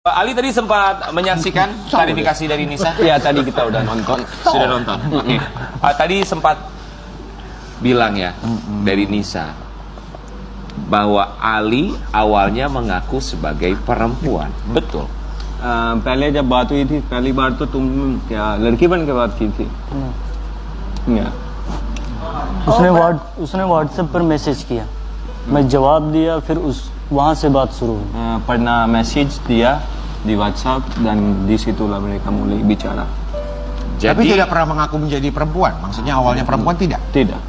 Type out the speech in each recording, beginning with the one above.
Ali tadi sempat menyaksikan klarifikasi dari Nisa? Iya, tadi kita udah nonton. Sudah nonton? Oke. Tadi sempat bilang ya, dari Nisa, bahwa Ali awalnya mengaku sebagai perempuan. Betul? पहले जब बात हुई थी पहली बार तो तुम क्या लड़की बन के बात की थी? या उसने व्हाट्सएप पर मैसेज किया, मैं जवाब दिया, फिर वहां से बात शुरू हुई. pernah message dia di WhatsApp dan di situlah mereka mulai bicara. Tapi tidak pernah mengaku menjadi perempuan. Maksudnya awalnya perempuan tidak? Tidak.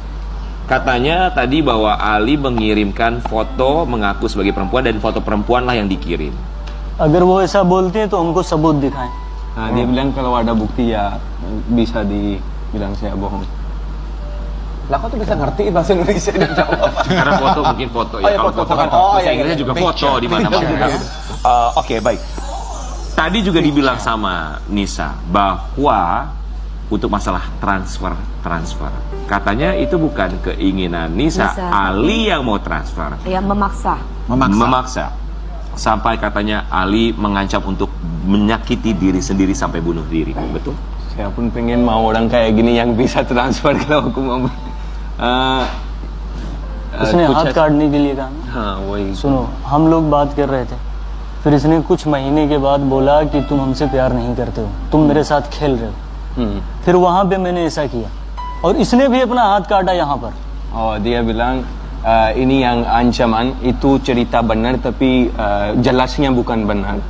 Katanya tadi bahwa Ali mengirimkan foto mengaku sebagai perempuan dan foto perempuan lah yang dikirim. अगर वो ऐसा बोलते हैं तो हमको सबूत दिखाएं. Dia bilang kalau ada bukti ya bisa dibilang saya bohong. Lah kok tuh bisa ngerti bahasa Indonesia dan jawab? Karena foto mungkin foto ya. Kalau foto kan bahasa Inggrisnya juga foto di mana-mana. Oke, baik. Tadi juga dibilang sama Nisa bahwa untuk masalah transfer, katanya itu bukan keinginan Nisa. Ali yang mau transfer. Ya, memaksa. Sampai katanya Ali mengancam untuk menyakiti diri sendiri sampai bunuh diri. Betul? Saya pun pengen mau orang kayak gini yang bisa transfer kalau aku mau. उसने हाथ काटने के लिए कहा. हाँ वही. सुनो, हम लोग बात कर रहे थे, फिर इसने कुछ महीने के बाद बोला कि तुम हमसे प्यार नहीं करते हो, तुम मेरे साथ खेल रहे हो. फिर वहां पे मैंने ऐसा किया और इसने भी अपना हाथ काटा यहाँ पर. Oh, dia bilang ini yang ancaman itu cerita benar tapi jelasnya bukan benar.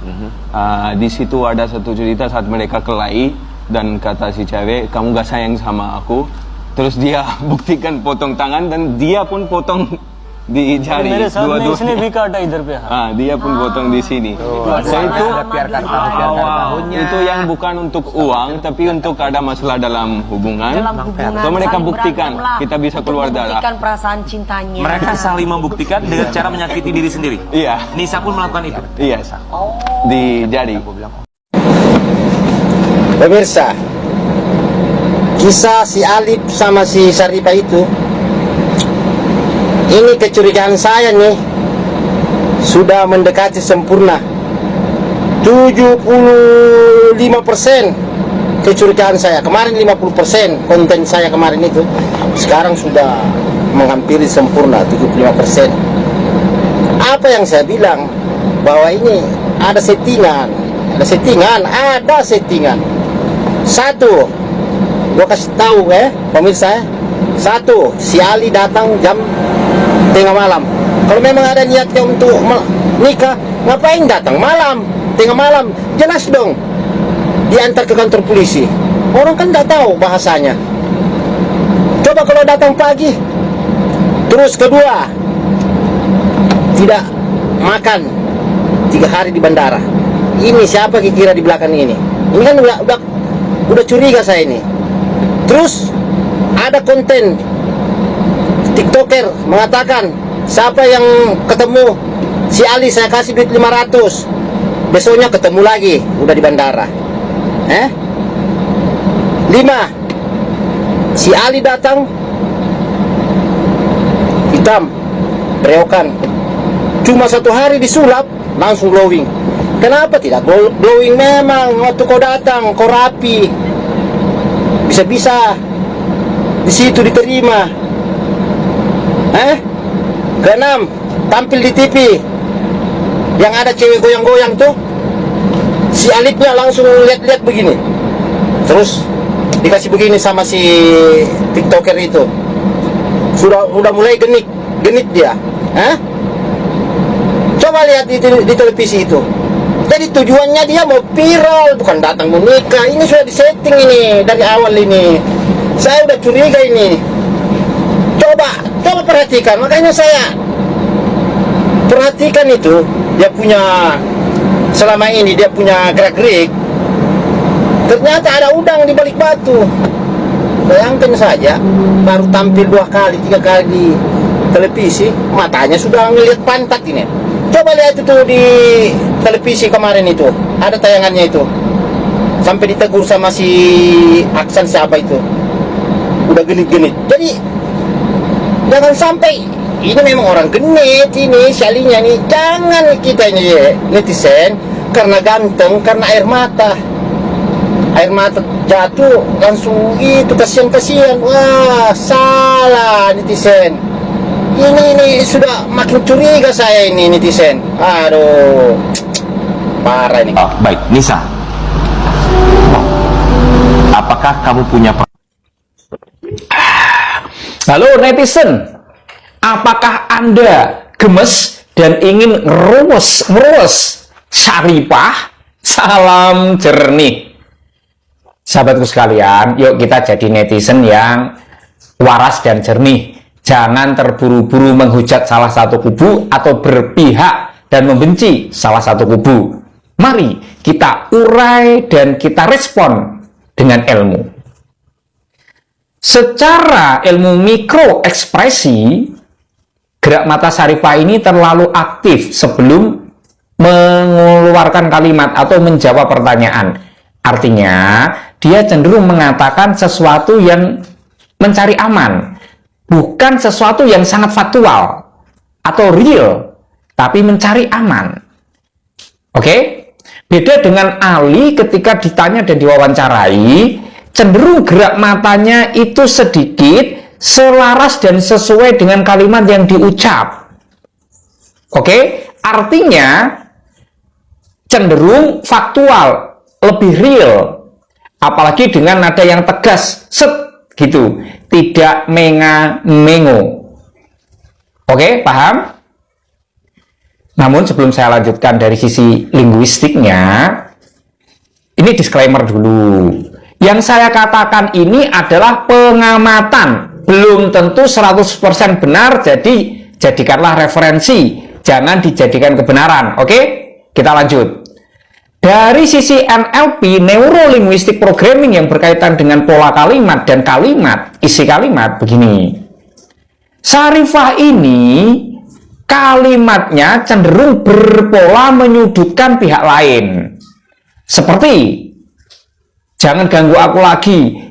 Di situ ada satu cerita saat mereka kelahi dan kata si cewek, kamu gak sayang sama aku. Terus dia buktikan potong tangan dan dia pun potong di jari dua-duanya. Dia pun potong di sini. Itu yang bukan untuk uang tapi untuk ada masalah dalam hubungan. So mereka buktikan kita bisa keluar darah. Membuktikan perasaan cintanya. Mereka saling membuktikan dengan cara menyakiti diri sendiri. Iya. Nisa pun melakukan itu. Iya. Di jari. Pemirsa, kisah si Alif sama si Syarifah itu, ini kecurigaan saya nih sudah mendekati sempurna. 75% kecurigaan saya. Kemarin 50% konten saya kemarin itu. Sekarang sudah menghampiri sempurna 75%. Apa yang saya bilang? Bahwa ini ada settingan. Ada settingan. Satu, gue kasih tahu pemirsa. Satu, si Ali datang jam tengah malam. Kalau memang ada niatnya untuk nikah, ngapain datang malam, tengah malam? Jelas dong, diantar ke kantor polisi. Orang kan nggak tahu bahasanya. Coba kalau datang pagi. Terus kedua, tidak makan 3 hari di bandara. Ini siapa kira di belakang ini? Ini kan udah curiga saya ini. Terus ada konten TikToker mengatakan, siapa yang ketemu si Ali saya kasih duit 500. Besoknya ketemu lagi, udah di bandara. 5, si Ali datang hitam, berewokan. Cuma 1 hari disulap, langsung glowing. Kenapa tidak glowing? Memang waktu kau datang, kau rapi, bisa-bisa di situ diterima. Keenam, tampil di TV yang ada cewek goyang-goyang tuh, si Alifnya langsung lihat-lihat begini, terus dikasih begini sama si TikToker itu. Udah mulai genit dia. Coba lihat di televisi itu. Jadi tujuannya dia mau viral, bukan datang mau nikah. Ini sudah disetting ini dari awal ini. Saya udah curiga ini. Coba perhatikan. Makanya saya perhatikan itu. Dia punya, selama ini dia punya gerak-gerik. Ternyata ada udang di balik batu. Bayangkan saja, baru tampil 2 kali, 3 kali di televisi, matanya sudah ngelihat pantat ini. Coba lihat itu di televisi kemarin itu, ada tayangannya itu. Sampai ditegur sama si Aksan siapa itu. Udah genit-genit. Jadi jangan sampai, ini memang orang genit ini, Syalinya nih. Jangan kita ini netizen karena ganteng, karena air mata jatuh langsung itu kasihan. Wah, salah netizen. Ini sudah makin curiga saya ini netizen. Aduh, parah ini. Oh, baik, Nisa. Apakah kamu punya Halo netizen, apakah Anda gemes dan ingin ngerus Syarifah? Salam jernih. Sahabatku sekalian, yuk kita jadi netizen yang waras dan jernih. Jangan terburu-buru menghujat salah satu kubu atau berpihak dan membenci salah satu kubu. Mari kita urai dan kita respon dengan ilmu. Secara ilmu mikro ekspresi, gerak mata Syarifah ini terlalu aktif sebelum mengeluarkan kalimat atau menjawab pertanyaan. Artinya, dia cenderung mengatakan sesuatu yang mencari aman, bukan sesuatu yang sangat faktual atau real, tapi mencari aman. Oke? Beda dengan Ali ketika ditanya dan diwawancarai, cenderung gerak matanya itu sedikit selaras dan sesuai dengan kalimat yang diucap. Oke? Artinya cenderung faktual, lebih real. Apalagi dengan nada yang tegas, set gitu, tidak mengo. Oke, paham? Namun sebelum saya lanjutkan dari sisi linguistiknya, ini disclaimer dulu. Yang saya katakan ini adalah pengamatan, belum tentu 100% benar, jadi jadikanlah referensi, jangan dijadikan kebenaran. Oke? Kita lanjut. Dari sisi NLP, Neuro-Linguistic Programming, yang berkaitan dengan pola kalimat dan kalimat, isi kalimat, begini. Syarifah ini kalimatnya cenderung berpola menyudutkan pihak lain. Seperti, jangan ganggu aku lagi,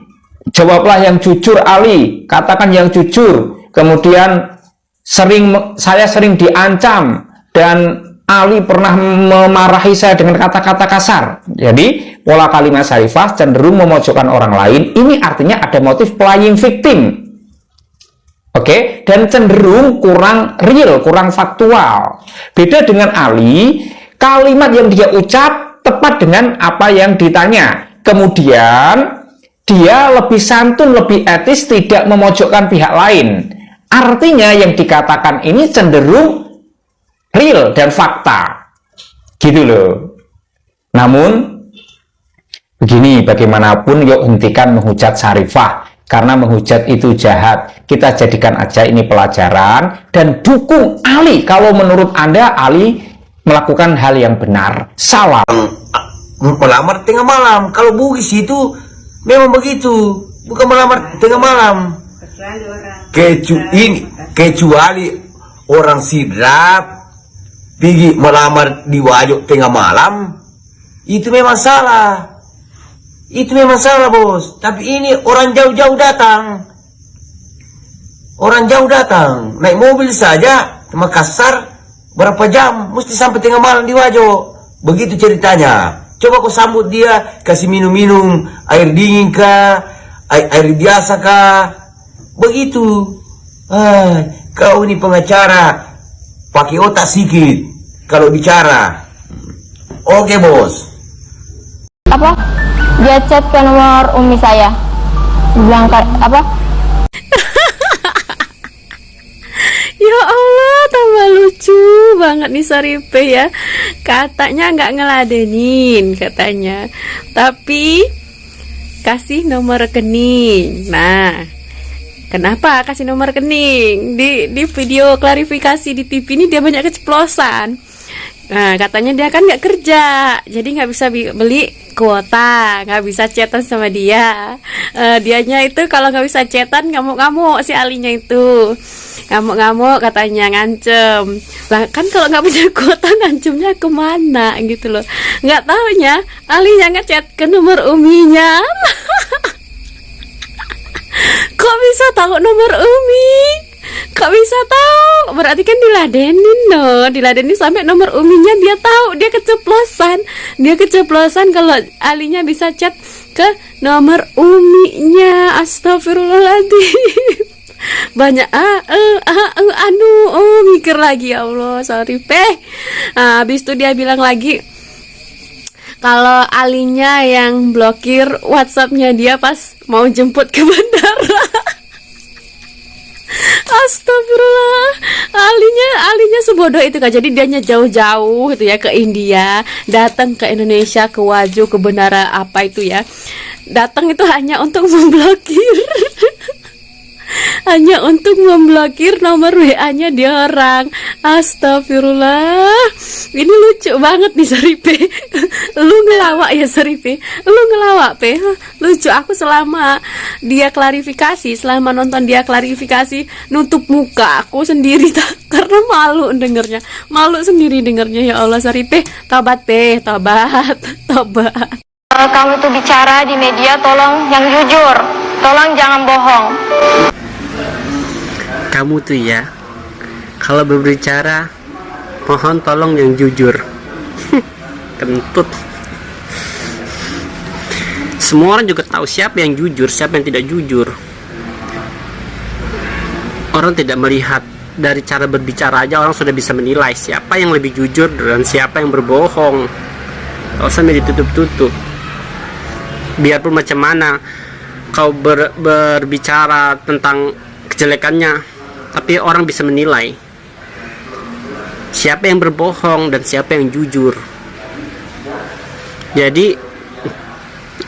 jawablah yang jujur Ali, katakan yang jujur. Kemudian saya sering diancam dan Ali pernah memarahi saya dengan kata-kata kasar. Jadi, pola kalimat Syarifah cenderung memojokkan orang lain. Ini artinya ada motif playing victim. Oke? Dan cenderung kurang real, kurang faktual. Beda dengan Ali, kalimat yang dia ucap tepat dengan apa yang ditanya. Kemudian, dia lebih santun, lebih etis, tidak memojokkan pihak lain. Artinya, yang dikatakan ini cenderung real dan fakta, gitu loh. Namun begini, bagaimanapun yuk hentikan menghujat Syarifah, karena menghujat itu jahat. Kita jadikan aja ini pelajaran dan dukung Ali kalau menurut Anda Ali melakukan hal yang benar. Salam. Melamar tengah malam, kalau Bugis itu memang begitu, bukan melamar tengah malam. Kecuali orang sidrap pergi melamar di Wajo tengah malam, itu memang salah. Itu memang salah, bos. Tapi ini orang jauh-jauh datang. Orang jauh datang. Naik mobil saja ke Makassar, berapa jam, mesti sampai tengah malam di Wajo. Begitu ceritanya. Coba kau sambut dia, kasih minum-minum, air dingin kah, air biasa kah. Begitu. Kau ini pengacara, pakai otak sedikit kalau bicara. Oke, bos. Apa? Dia chat ke nomor Umi saya. Bilang apa? Ya Allah, tambah lucu banget nih Syarifah ya. Katanya nggak ngeladenin katanya, tapi kasih nomor rekening. Nah, kenapa kasih nomor rekening? Di video klarifikasi di TV ini dia banyak keceplosan. Nah, katanya dia kan nggak kerja, jadi nggak bisa beli kuota, nggak bisa chatan sama dia. Dianya itu kalau nggak bisa chatan ngamuk-ngamuk, si Alinya itu ngamuk-ngamuk, katanya ngancem. Lah kan kalau nggak punya kuota ngancemnya kemana gitu loh? Nggak taunya Alinya ngechat ke nomor Uminya. Kok bisa tahu nomor Umi? Kok bisa tahu? Berarti kan diladenin no, diladenin sampai nomor uminya dia tahu, dia keceplosan kalau alinya bisa chat ke nomor uminya. Astagfirullahaladzim. Banyak mikir lagi, ya Allah, sorry Peh. Habis itu dia bilang lagi kalau alinya yang blokir WhatsAppnya dia pas mau jemput ke bandara. Astagfirullah, alinya sebodoh itu kan. Jadi dianya jauh-jauh gitu ya ke India, datang ke Indonesia, ke Waju, ke bandara apa itu ya, datang itu hanya untuk memblokir hanya untuk memblokir nomor WA-nya dia orang. Astagfirullah, ini lucu banget nih Seripe. Lu ngelawak ya Seripe, lu ngelawak Pe, lucu. Aku selama dia klarifikasi, selama nonton dia klarifikasi, nutup muka aku sendiri karena malu dengernya, malu sendiri dengernya. Ya Allah Seripe, tobat Pe, tobat. Kalau kamu tuh bicara di media, tolong yang jujur, tolong jangan bohong. Kamu tuh ya, kalau berbicara, mohon tolong yang jujur. Kentut. Semua orang juga tahu siapa yang jujur, siapa yang tidak jujur. Orang tidak melihat dari cara berbicara aja, orang sudah bisa menilai siapa yang lebih jujur dan siapa yang berbohong. Gak usah ditutup-tutup. Biarpun macam mana kau berbicara tentang kejelekannya, tapi orang bisa menilai siapa yang berbohong dan siapa yang jujur. Jadi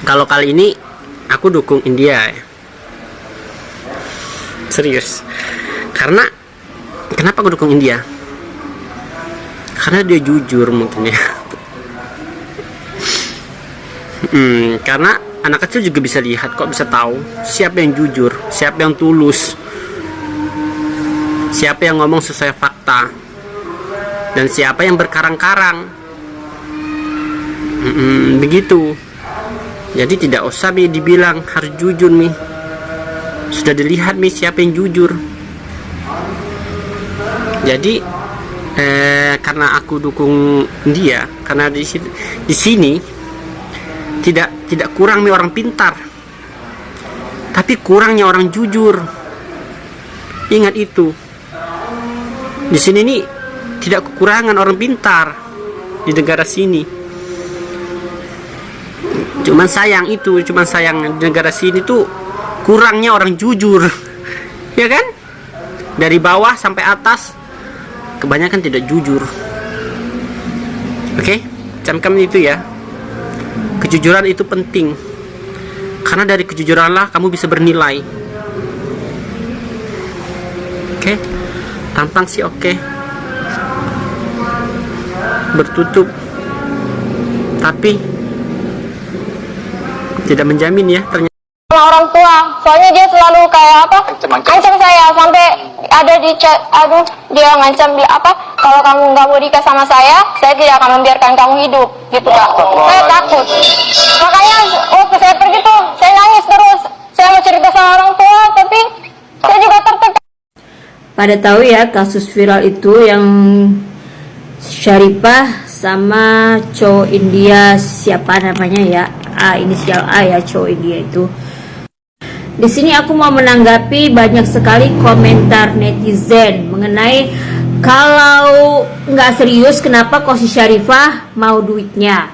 kalau kali ini aku dukung India ya. Serius. Karena kenapa aku dukung India? Karena dia jujur mungkin ya. Karena anak kecil juga bisa lihat, kok bisa tahu siapa yang jujur, siapa yang tulus, siapa yang ngomong sesuai fakta, dan siapa yang berkarang-karang. Begitu. Jadi tidak usah dibilang harus jujur nih. Sudah dilihat nih siapa yang jujur. Jadi karena aku dukung dia, karena di sini tidak kurang nih orang pintar, tapi kurangnya orang jujur. Ingat itu. Di sini nih tidak kekurangan orang pintar di negara sini. Cuman sayang di negara sini tuh kurangnya orang jujur. Ya kan? Dari bawah sampai atas kebanyakan tidak jujur. Oke? Camkan itu ya. Kejujuran itu penting. Karena dari kejujuranlah kamu bisa bernilai. Oke? Tampang sih oke. Bertutup. Tapi tidak menjamin ya ternyata. Orang tua, soalnya dia selalu kayak apa? Ancam saya sampai ada di chat, dia ngancam kalau kamu nggak mau nikah sama saya tidak akan membiarkan kamu hidup, gitu Kak. Saya takut. Makanya waktu saya pergi tuh, saya nangis terus. Saya mau cerita sama orang tua, tapi saya juga tertekan. Pada tahu ya kasus viral itu yang Syarifah sama cowok India, siapa namanya ya? Inisial A ya, cowok India itu. Di sini aku mau menanggapi banyak sekali komentar netizen mengenai kalau nggak serius kenapa kok si Syarifah mau duitnya.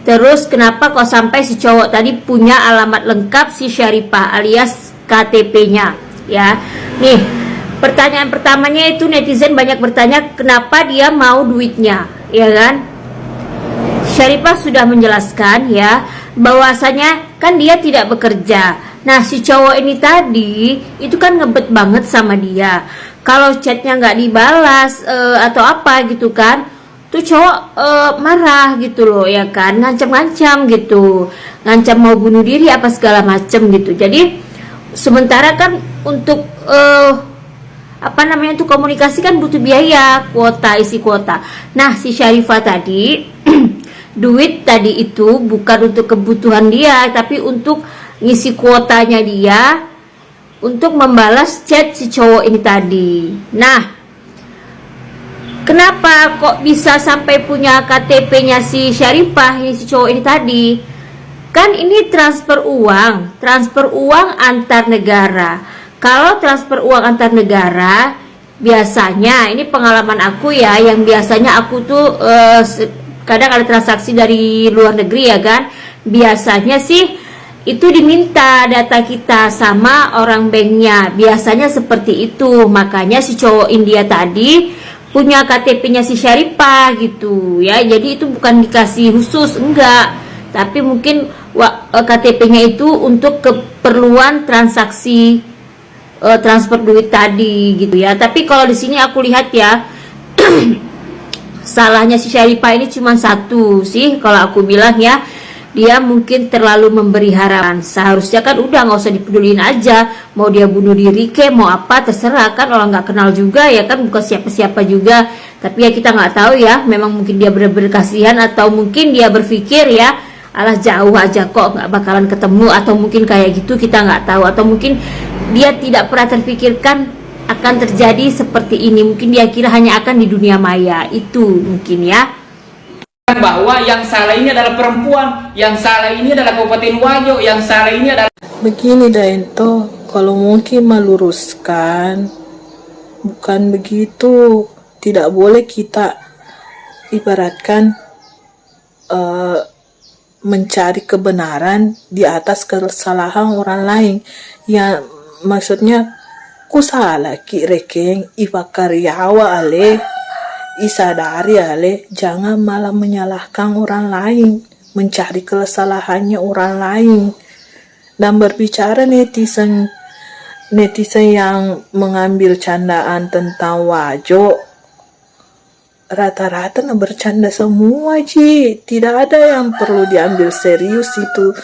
Terus kenapa kok sampai si cowok tadi punya alamat lengkap si Syarifah alias KTP-nya ya. Nih, pertanyaan pertamanya itu netizen banyak bertanya kenapa dia mau duitnya, ya kan? Syarifah sudah menjelaskan ya bahwasanya kan dia tidak bekerja. Nah si cowok ini tadi itu kan ngebet banget sama dia. Kalau chatnya nggak dibalas atau apa gitu kan, tuh cowok marah gitu loh ya kan, ngancam-ngancam gitu, ngancam mau bunuh diri apa segala macem gitu. Jadi sementara kan untuk untuk komunikasi kan butuh biaya, kuota, isi kuota. Nah si Syarifah tadi duit tadi itu bukan untuk kebutuhan dia, tapi untuk ngisi kuotanya dia untuk membalas chat si cowok ini tadi. Nah, kenapa kok bisa sampai punya KTP-nya si Syarifah, si cowok ini tadi? Kan ini transfer uang antar negara. Kalau transfer uang antar negara, biasanya ini pengalaman aku ya, yang biasanya aku tuh kadang ada transaksi dari luar negeri ya kan, biasanya sih itu diminta data kita sama orang banknya, biasanya seperti itu. Makanya si cowok India tadi punya KTP-nya si Syarifah gitu ya, jadi itu bukan dikasih khusus, enggak, tapi mungkin KTP-nya itu untuk keperluan transaksi transfer duit tadi gitu ya. Tapi kalau di sini aku lihat ya salahnya si Syarifah ini cuma satu sih kalau aku bilang ya, dia mungkin terlalu memberi harapan. Seharusnya kan udah nggak usah dipedulin aja, mau dia bunuh diri ke mau apa terserah kan, orang nggak kenal juga ya kan, bukan siapa-siapa juga. Tapi ya kita nggak tahu ya, memang mungkin dia benar-benar kasihan, atau mungkin dia berpikir ya alah jauh aja kok nggak bakalan ketemu, atau mungkin kayak gitu, kita nggak tahu. Atau mungkin dia tidak pernah terpikirkan akan terjadi seperti ini, mungkin dia kira hanya akan di dunia maya, itu mungkin ya. Bahwa yang salah ini adalah perempuan, yang salah ini adalah Kabupaten Wajo, yang salah ini adalah... Begini Daento, kalau mungkin meluruskan, bukan begitu. Tidak boleh kita ibaratkan mencari kebenaran di atas kesalahan orang lain. Ya maksudnya ku salah ki rekeng ipakaryawa ale isadari ale, jangan malah menyalahkan orang lain, mencari kesalahannya orang lain. Dan berbicara netizen yang mengambil candaan tentang Wajo, rata-rata bercanda semua Ji, tidak ada yang perlu diambil serius itu.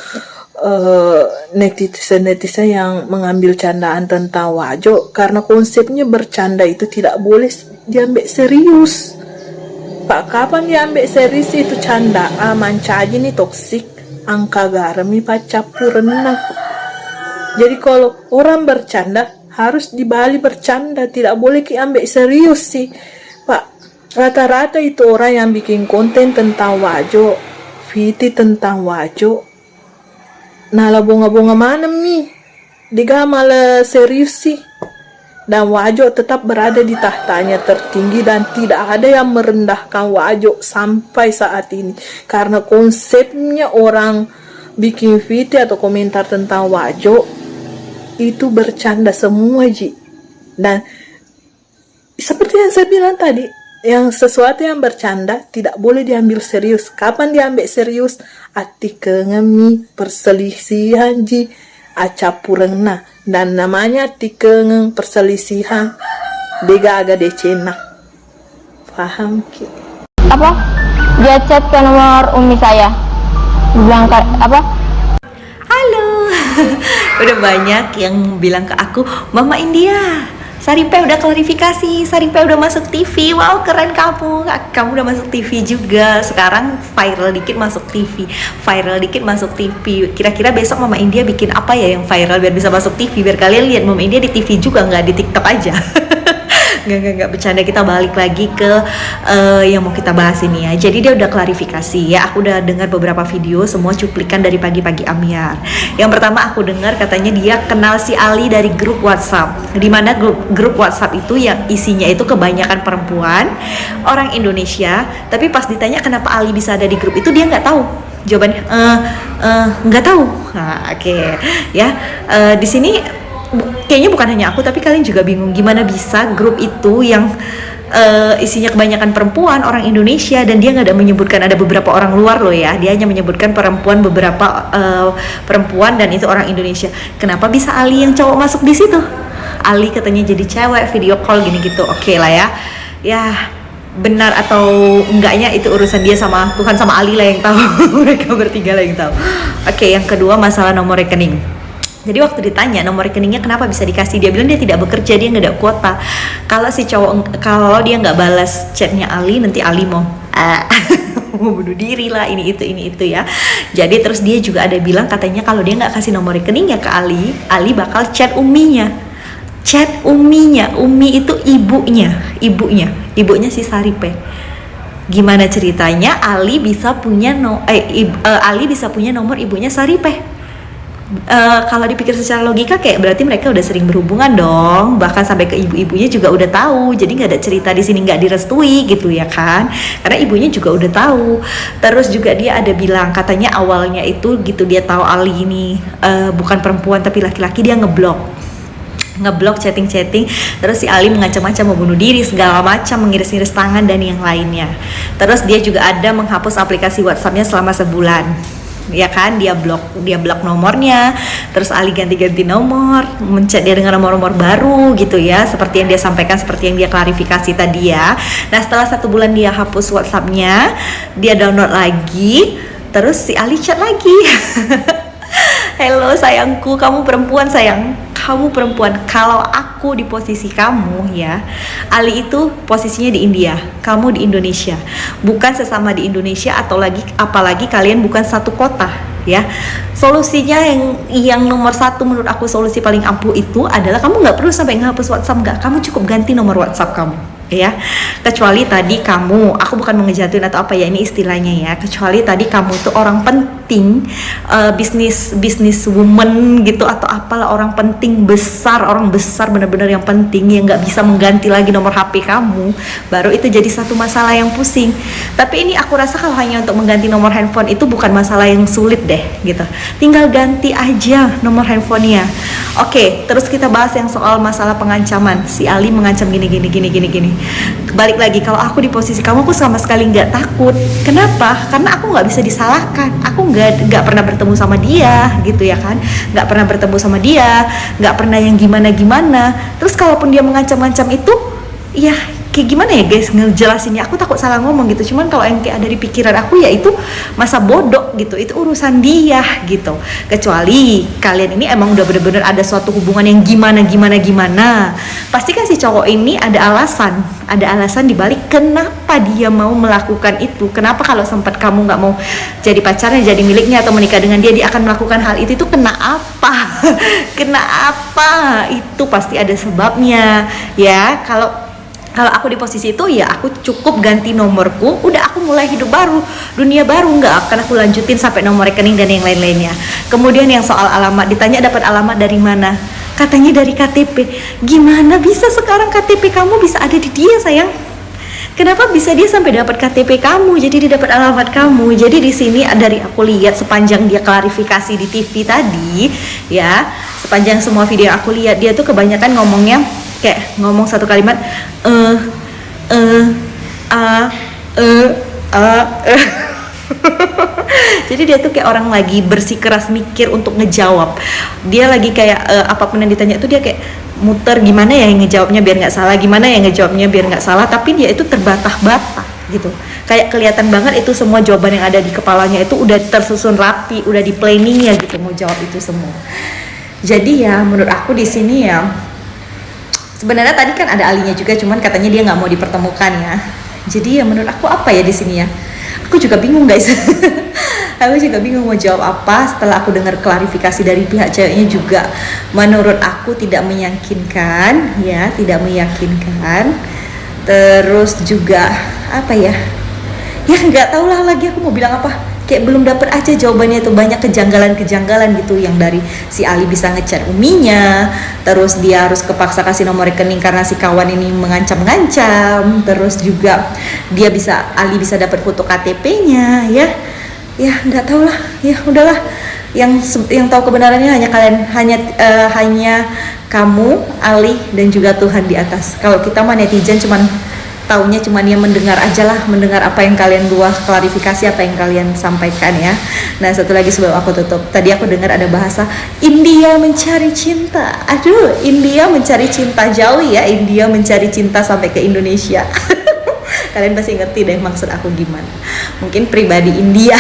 Netizen yang mengambil candaan tentang Wajo, karena konsepnya bercanda itu tidak boleh diambil serius. Pak, kapan diambil serius itu canda? Mancaji nih toksik, angka garami pacapu renang. Jadi kalau orang bercanda harus dibalik bercanda, tidak boleh diambil serius sih Pak. Rata-rata itu orang yang bikin konten tentang Wajo, Viti tentang Wajo, nala bunga-bunga mana mi? Dia malah serius sih. Dan Wajo tetap berada di tahtanya tertinggi, dan tidak ada yang merendahkan Wajo sampai saat ini. Karena konsepnya orang bikin video atau komentar tentang Wajo itu bercanda semua Ji. Dan seperti yang saya bilang tadi, yang sesuatu yang bercanda tidak boleh diambil serius. Kapan diambil serius? Ati kengemi perselisihan Ji, acapurengna. Dan namanya ati kengeng perselisihan dega agak decena. Paham Ki? Apa? Dia chat ke nomor umi saya. Bilang apa? Halo. Udah banyak yang bilang ke aku, Mama India, Saripe udah klarifikasi, Saripe udah masuk TV. Wow, keren kamu. Kamu udah masuk TV juga. Sekarang viral dikit masuk TV. Viral dikit masuk TV. Kira-kira besok Mama India bikin apa ya yang viral biar bisa masuk TV, biar kalian lihat Mama India di TV juga, nggak di TikTok aja. Nggak bercanda. Kita balik lagi ke yang mau kita bahas ini ya. Jadi dia udah klarifikasi ya. Aku udah dengar beberapa video, semua cuplikan dari pagi-pagi Amyar. Yang pertama aku dengar katanya dia kenal si Ali dari grup WhatsApp, dimana grup WhatsApp itu yang isinya itu kebanyakan perempuan orang Indonesia. Tapi pas ditanya kenapa Ali bisa ada di grup itu, dia nggak tahu. Jawabannya nggak tahu. Nah, oke. Ya, di sini kayaknya bukan hanya aku, tapi kalian juga bingung gimana bisa grup itu yang isinya kebanyakan perempuan orang Indonesia, dan dia nggak ada menyebutkan ada beberapa orang luar loh ya. Dia hanya menyebutkan beberapa perempuan dan itu orang Indonesia. Kenapa bisa Ali yang cowok masuk di situ? Ali katanya jadi cewek, video call gini gitu. Oke lah ya. Ya benar atau enggaknya itu urusan dia sama Tuhan sama Ali lah yang tahu. Mereka bertiga lah yang tahu. Oke, yang kedua masalah nomor rekening. Jadi waktu ditanya nomor rekeningnya kenapa bisa dikasih, dia bilang dia tidak bekerja, dia nggak ada kuota. Kalau si cowok, kalau dia nggak balas chatnya Ali, nanti Ali mau mau bunuh diri lah, ini itu ya. Jadi terus dia juga ada bilang katanya kalau dia nggak kasih nomor rekeningnya ke Ali bakal chat uminya. Umi itu ibunya si Saripe. Gimana ceritanya Ali bisa punya Ali bisa punya nomor ibunya Saripe? Kalau dipikir secara logika kayak berarti mereka udah sering berhubungan dong, bahkan sampai ke ibu-ibunya juga udah tahu. Jadi nggak ada cerita di sini nggak direstui gitu ya kan, karena ibunya juga udah tahu. Terus juga dia ada bilang katanya awalnya itu gitu dia tahu Ali ini bukan perempuan tapi laki-laki, dia ngeblok chatting, terus si Ali mengancam-ancam mau bunuh diri segala macam, mengiris-iris tangan dan yang lainnya. Terus dia juga ada menghapus aplikasi WhatsApp-nya selama sebulan, ya kan, dia blok nomornya. Terus Ali ganti-ganti nomor, mencet dia dengan nomor-nomor baru gitu ya, seperti yang dia sampaikan, seperti yang dia klarifikasi tadi ya. Nah setelah 1 bulan dia hapus WhatsApp-nya, dia download lagi, terus si Ali chat lagi. Hello sayangku, kamu perempuan sayang, kamu perempuan. Kalau aku di posisi kamu ya, Ali itu posisinya di India, kamu di Indonesia, bukan sesama di Indonesia, atau apalagi kalian bukan satu kota ya. Solusinya yang nomor 1 menurut aku, solusi paling ampuh itu adalah kamu nggak perlu sampai ngehapus WhatsApp, kamu cukup ganti nomor WhatsApp kamu ya. Kecuali tadi kamu, aku bukan mengejatuhin atau apa ya, ini istilahnya ya, kecuali tadi kamu tuh orang penting, bisnis woman gitu atau apalah, orang penting orang besar bener-bener yang penting, yang nggak bisa mengganti lagi nomor HP kamu, baru itu jadi satu masalah yang pusing. Tapi ini aku rasa kalau hanya untuk mengganti nomor handphone itu bukan masalah yang sulit deh gitu, tinggal ganti aja nomor handphonenya. Oke, terus kita bahas yang soal masalah pengancaman. Si Ali mengancam gini. Balik lagi, kalau aku di posisi kamu, aku sama sekali nggak takut. Kenapa? Karena aku nggak bisa disalahkan. Aku nggak pernah bertemu sama dia, gitu ya kan? Nggak pernah bertemu sama dia, nggak pernah yang gimana. Terus kalaupun dia mengancam-ancam itu, ya kayak gimana ya guys ngejelasinnya, aku takut salah ngomong gitu. Cuman kalau yang kayak ada di pikiran aku ya itu masa bodoh gitu, itu urusan dia gitu. Kecuali kalian ini emang udah bener-bener ada suatu hubungan yang gimana, pasti kan si cowok ini ada alasan dibalik kenapa dia mau melakukan itu. Kenapa kalau sempat kamu nggak mau jadi pacarnya, jadi miliknya atau menikah dengan dia akan melakukan hal itu kenapa? Kenapa? Itu pasti ada sebabnya ya. Kalau aku di posisi itu ya aku cukup ganti nomorku, udah aku mulai hidup baru, dunia baru, nggak akan aku lanjutin sampai nomor rekening dan yang lain-lainnya. Kemudian yang soal alamat, ditanya dapat alamat dari mana, katanya dari KTP. Gimana bisa sekarang KTP kamu bisa ada di dia sayang? Kenapa bisa dia sampai dapat KTP kamu? Jadi dia dapat alamat kamu. Jadi di sini dari aku lihat sepanjang dia klarifikasi di TV tadi, ya, sepanjang semua video yang aku lihat, dia tuh kebanyakan ngomongnya kayak ngomong satu kalimat jadi dia tuh kayak orang lagi bersikeras mikir untuk ngejawab. Dia lagi kayak apapun yang ditanya itu dia kayak muter, gimana ya yang ngejawabnya biar nggak salah, gimana ya ngejawabnya biar nggak salah, tapi dia itu terbantah-bantah gitu. Kayak kelihatan banget itu semua jawaban yang ada di kepalanya itu udah tersusun rapi, udah di planningnya gitu mau jawab itu semua. Jadi ya menurut aku di sini ya, sebenarnya tadi kan ada alinya juga, cuman katanya dia nggak mau dipertemukan ya. Jadi ya menurut aku apa ya di sini ya? Aku juga bingung guys. Aku juga bingung mau jawab apa setelah aku dengar klarifikasi dari pihak ceweknya juga. Menurut aku tidak meyakinkan ya, tidak meyakinkan. Terus juga apa ya? Ya nggak tahu lah lagi aku mau bilang apa. Kayak belum dapet aja jawabannya, itu banyak kejanggalan gitu yang dari si Ali bisa ngechat uminya, terus dia harus kepaksa kasih nomor rekening karena si kawan ini mengancam-ngancam, terus juga Ali bisa dapat foto KTP-nya ya nggak tahu lah, ya udahlah, yang tahu kebenarannya hanya kalian, hanya kamu, Ali, dan juga Tuhan di atas. Kalau kita mah netizen taunya cuma dia mendengar aja lah, mendengar apa yang kalian buat, klarifikasi apa yang kalian sampaikan ya. Nah satu lagi sebelum aku tutup, tadi aku dengar ada bahasa India mencari cinta. Aduh, India mencari cinta jauh ya, India mencari cinta sampai ke Indonesia. Kalian pasti ngerti deh maksud aku gimana. Mungkin pribadi India.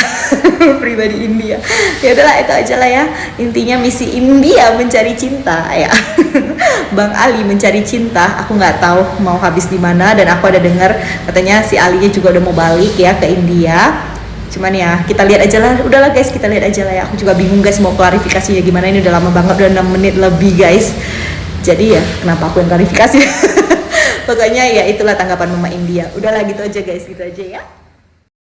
Pribadi India. Ya udahlah, itu aja lah ya. Intinya misi India mencari cinta ya. Bang Ali mencari cinta. Aku nggak tahu mau habis di mana, dan aku ada dengar katanya si Alinya juga udah mau balik ya ke India. Cuman ya kita lihat aja lah. Udahlah guys, kita lihat aja lah ya. Aku juga bingung guys mau klarifikasinya gimana. Ini udah lama banget, udah 6 menit lebih guys. Jadi ya kenapa aku yang klarifikasi. Pokoknya ya itulah tanggapan Mama India. Udahlah gitu aja guys, gitu aja ya.